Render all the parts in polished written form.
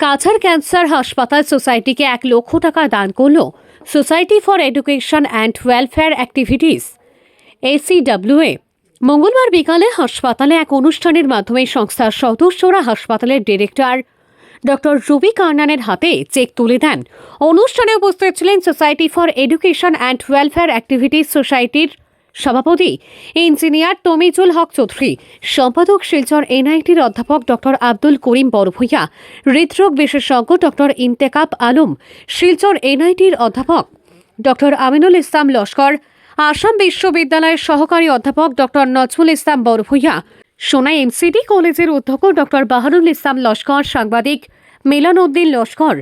Cachar cancer হাসপাতাল সোসাইটিকে 1 লক্ষ টাকা দান করল society for education and welfare activities ACWA। মঙ্গলবার বিকালে হাসপাতালে এক অনুষ্ঠানের মাধ্যমে সংস্থার সদস্যরা হাসপাতালের ডিরেক্টর ডক্টর রবি কার্নানের হাতে চেক তুলে দেন। অনুষ্ঠানে উপস্থিত ছিলেন society for education and welfare activities সোসাইটির সভাপতি ইঞ্জিনিয়ার তমিজুল হক চৌধুরী, সম্পাদক শিলচর NITর অধ্যাপক ডক্টর আব্দুল করিম বড়ভূঁইয়া, হৃদরোগ বিশেষজ্ঞ ডক্টর ইন্তেকাব আলম, শিলচর NITর অধ্যাপক ডক্টর আমিনুল ইসলাম লস্কর, আসাম বিশ্ববিদ্যালয়ের সহকারী অধ্যাপক ডক্টর নজমুল ইসলাম বড়ভূঁইয়া, সোনাই MCD কলেজের অধ্যক্ষ ডক্টর বাহারুল ইসলাম লস্কর, সাংবাদিক মিলন উদ্দিন লস্কর,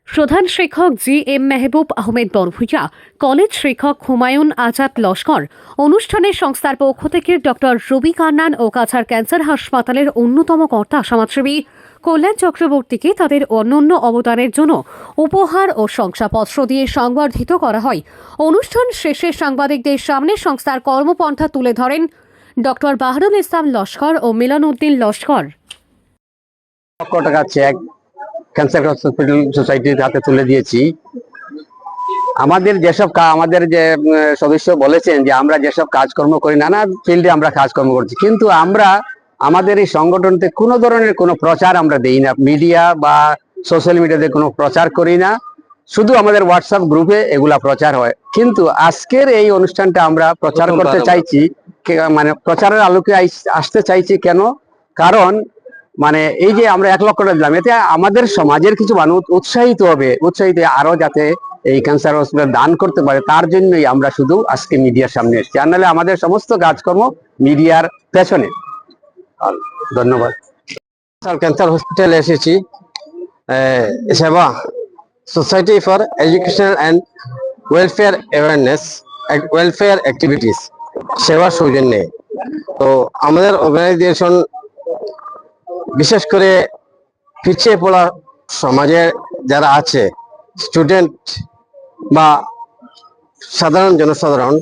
প্রধান শিক্ষক GM মেহবুব আহমেদ বড়ভূঁইয়া, কলেজ শিক্ষক হুমায়ুন আজাদ লস্কর। অনুষ্ঠানে সংস্থার পক্ষ থেকে ডক্টর রবি কান্নান ও কাছাড় ক্যান্সার হাসপাতালের অন্যতম কর্তা সমাজসেবী কল্যাণ চক্রবর্তীকে তাদের অনন্য অবদানের জন্য উপহার ও শংসাপত্র দিয়ে সংবর্ধিত করা হয়। অনুষ্ঠান শেষে সাংবাদিকদের সামনে সংস্থার কর্মপন্থা তুলে ধরেন ডক্টর বাহারুল ইসলাম লস্কর ও মিলন উদ্দিন লস্কর। ক্যান্সার হসপিটাল সোসাইটির হাতে তুলে দিয়েছি। আমাদের আমাদের যে সদস্য বলেছেন যে আমরা যেসব কাজকর্ম করি, নানা ফিল্ডে আমরা কাজকর্ম করছি, কিন্তু আমরা আমাদের এই সংগঠনতে কোনো ধরনের কোনো প্রচার আমরা দেই না, মিডিয়া বা সোশ্যাল মিডিয়াতে কোনো প্রচার করি না, শুধু আমাদের হোয়াটসঅ্যাপ গ্রুপে এগুলা প্রচার হয়। কিন্তু আজকের এই অনুষ্ঠানটা আমরা প্রচার করতে চাইছি, মানে প্রচারের আলোকে আসতে চাইছি। কেন? কারণ মানে এই যে আমরা 1 লক্ষ টাকা দিলাম, এতে আমাদের সমাজের কিছু মানুষ উৎসাহিত আরো যাতে এই ক্যান্সার হসপিটাল দান করতে পারে, তার জন্যই আমরা শুধু আজকে মিডিয়ার সামনে এসেছি। আর নাহলে আমাদের সমস্ত কাজকর্ম মিডিয়ার পেছনে। ধন্যবাদ। ক্যান্সার হসপিটালে এসেছি সেবা society for educational and welfare awareness welfare activities সেবা সৌজন্যে। তো আমাদের অর্গানাইজেশন বিশেষ করে পিছিয়ে পড়া সমাজের যারা আছে, স্টুডেন্ট বা সাধারণ জনসাধারণ,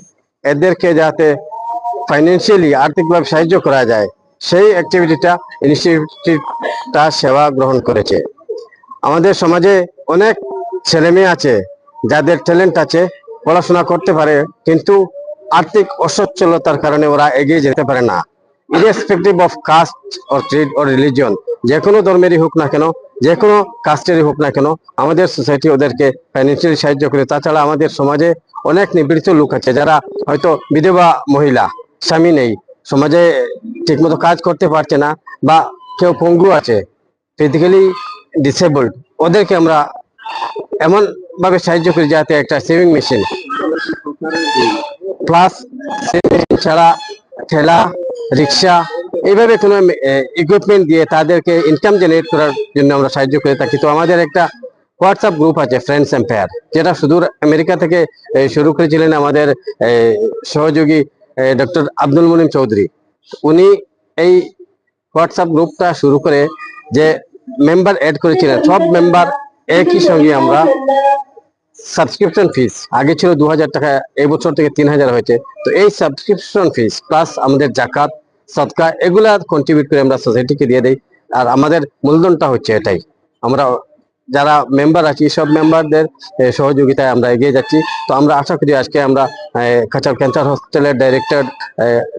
এদেরকে যাতে ফাইন্যান্সিয়ালি আর্থিকভাবে সাহায্য করা যায়, সেই ইনিশিয়েটিভটা সেবা গ্রহণ করেছে। আমাদের সমাজে অনেক ছেলে মেয়ে আছে যাদের ট্যালেন্ট আছে, পড়াশোনা করতে পারে, কিন্তু আর্থিক অসচ্ছলতার কারণে ওরা এগিয়ে যেতে পারে না। Irrespective of caste or trade or religion, যে কোনো ধর্মেরই হোক না কেন, যে কোনো কাস্টেরই হোক না কেন, আমাদের সোসাইটি ওদেরকে ফাইন্যান্সিয়ালি সাহায্য করে। তাছাড়া আমাদের সমাজে অনেক নিপীড়িত লোক আছে যারা হয়তো বিধবা মহিলা, স্বামী নেই, সমাজে ঠিকমতো কাজ করতে পারছে না, বা কেউ পঙ্গু আছে, ফিজিক্যালি ডিসেবলড, ওদেরকে আমরা এমন ভাবে সাহায্য করি যাতে একটা সেভিং মেশিন প্লাস ছাড়া ঠেলা, রিক্সা, এইভাবে কোনো ইকুইপমেন্ট দিয়ে তাদেরকে ইনকাম জেনারেট করার জন্য আমরা সাহায্য করে থাকি। তো আমাদের একটা হোয়াটসঅ্যাপ গ্রুপ আছে, ফ্রেন্ডস এম্পায়ার, যেটা সুদূর আমেরিকা থেকে শুরু করেছিলেন আমাদের সহযোগী ডক্টর আব্দুল মনিম চৌধুরী। উনি এই হোয়াটসঅ্যাপ গ্রুপটা শুরু করে যে মেম্বার অ্যাড করেছিলেন, সব মেম্বার একই সঙ্গে আমরা সাবস্ক্রিপশন ফিস, আগে ছিল 2000 টাকা, এই বছর থেকে 3000 হয়েছে। তো এই সাবস্ক্রিপশন ফিস প্লাস আমাদের জাকাত, সদকা, এগুলা কন্ট্রিবিউট করে আমরা সোসাইটিকে দিয়ে দেই। আর আমাদের মূলধনটা হচ্ছে এটাই। আমরা যারা মেম্বার আছি, সব মেম্বারদের সহযোগিতায় আমরা এগিয়ে যাচ্ছি। তো আমরা আশা করি আজকে আমরা কাছাড় ক্যান্সার হসপিটালের ডাইরেক্টর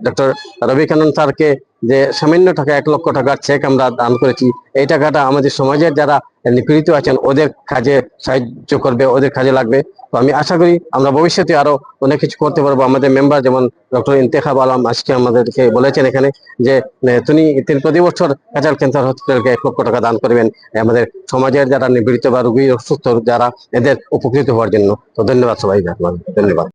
ডক্টর রবি কান্নান স্যারকে যে সামান্য টাকা 1 লক্ষ টাকার চেক আমরা দান করেছি, এই টাকাটা আমাদের সমাজের যারা নিপীড়িত আছেন ওদের কাজে সাহায্য করবে, ওদের কাজে লাগবে। তো আমি আশা করি আমরা ভবিষ্যতে আরো অনেক কিছু করতে পারবো। আমাদের মেম্বার যেমন ডক্টর ইন্তেখাব আলম আজকে আমাদেরকে বলেছেন এখানে যে তিনি প্রতি বছর কাছাড় ক্যান্সার হসপিটালকে 1 লক্ষ টাকা দান করবেন আমাদের সমাজের যারা নিপীড়িত বা রোগী অসুস্থ যারা, এদের উপকৃত হওয়ার জন্য। তো ধন্যবাদ সবাইকে, ধন্যবাদ।